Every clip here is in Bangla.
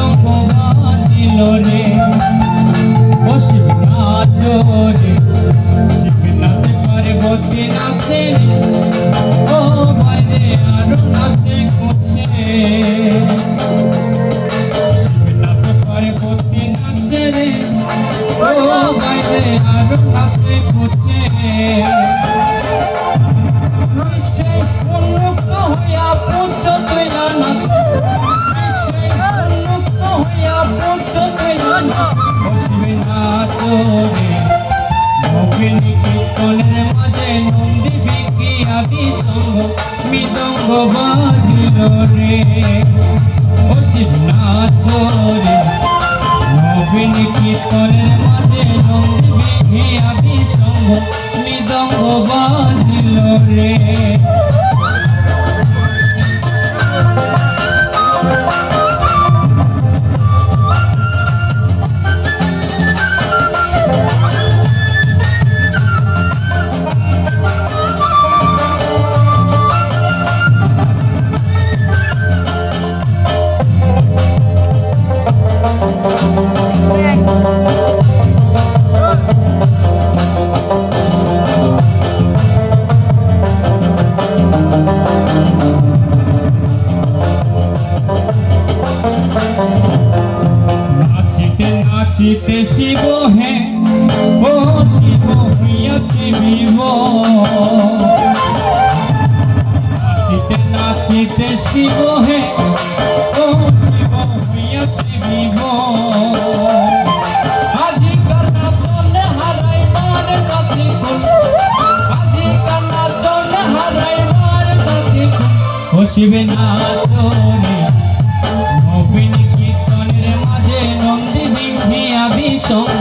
মৃদঙ্গ বাজিল রে। ও শিব নাচ রে, শিব নাচ পার্বতী নাচে রে, ও বাইরে আরো নাচে করছে। শিব নাচ পার্বতী নাচে রে, ও বাইরে আরো নাচে করছে। সেই উন্মুক্ত হইয়া পঞ্চ তৈলা নাচে, সেই উন্মুক্ত হইয়া পঞ্চ তৈলা নাচে। ও শিব নাচ রে, নবীনী কীর্তনের মাঝে নন্দী বিকি আদি সঙ্গ মৃদঙ্গ বাজিল রে। ও শিব নাচ রে, নবীনী কীর্তনের মাঝে নন্দী বিকি আদি সঙ্গ মৃদঙ্গ বাজিল রে। নাচিতে শিব হে, ও শিব হইয়াছে বিভ। নাচিতে নাচিতে শিব হে, ও শিব হইয়াছে বিভ। আজিকার নাচনে হারাই মার জাতি কুল, আজিকার নাচনে হারাই মার জাতি কুল। ও শিব নাচ রে, নবীনী কীর্তনের মাঝে নন্দী বিঘ্নি আদি সঙ্গ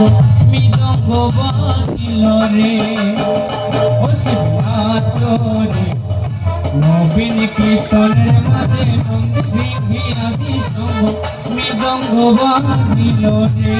মৃদঙ্গ বাজিল রে। ও শিব নাচ রে, নবীনী কীর্তনের মাঝে নন্দী বিঘ্নি আদি সঙ্গ মৃদঙ্গ বাজিল রে।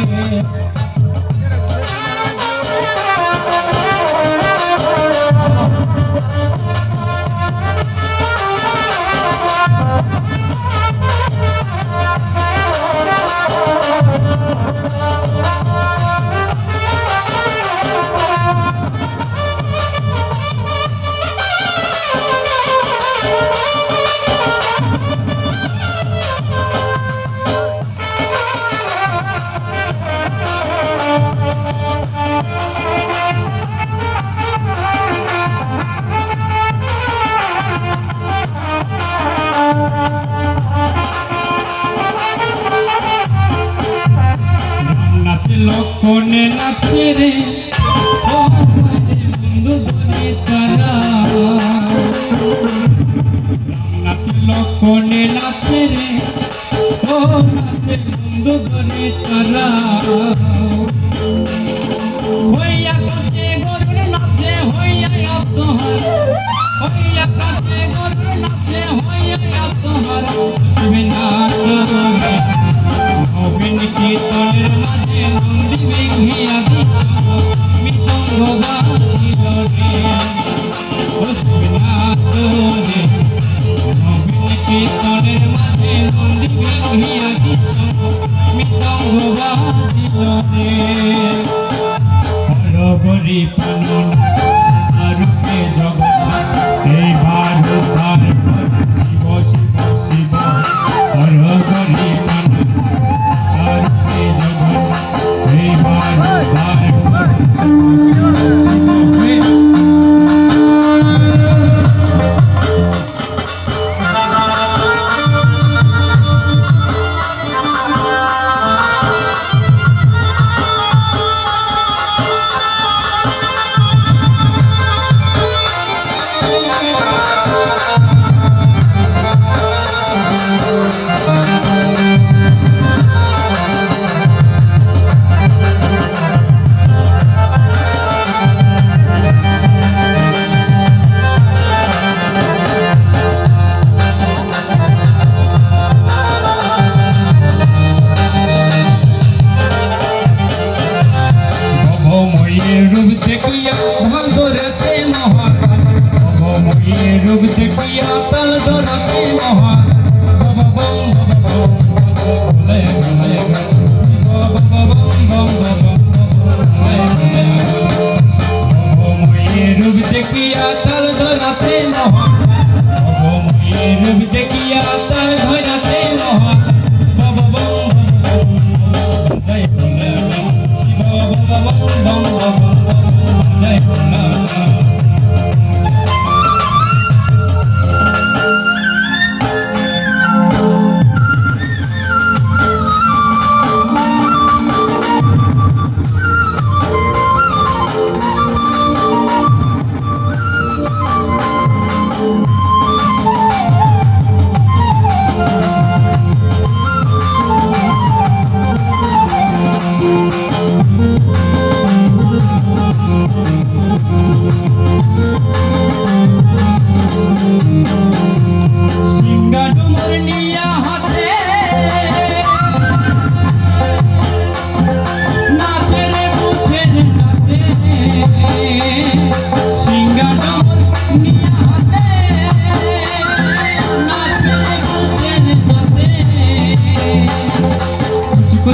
লক্ষণে নাচে রে, ও বাইরে বন্ধু ধরে তারা। নাচে লক্ষণে নাচে রে, ও নাচে বন্ধু ধরে তারা। ওই আকাশে গরুর নাচে হইয়া আত্মহার, ওই আকাশে গরুর নাচে হইয়া আত্মহার। শিব নাচ রে, নবীনী কীর্তনের মাঝে নন্দী বিঘ্নি আদি সঙ্গ মৃদঙ্গ বাজিল রে। ও শিব নাচ রে, নবীনী কীর্তনের মাঝে নন্দী বিঘ্নি আদি সঙ্গ মৃদঙ্গ বাজিল রে। হরগরি পালন আরূপে জগন্নাথ, এইবার উদ্ধার কর শিব শিব শিব। হরগরি পালন আরূপে জগন্নাথ, এইবার উদ্ধার কর শিব শিব শিব।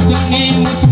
জনে মুছে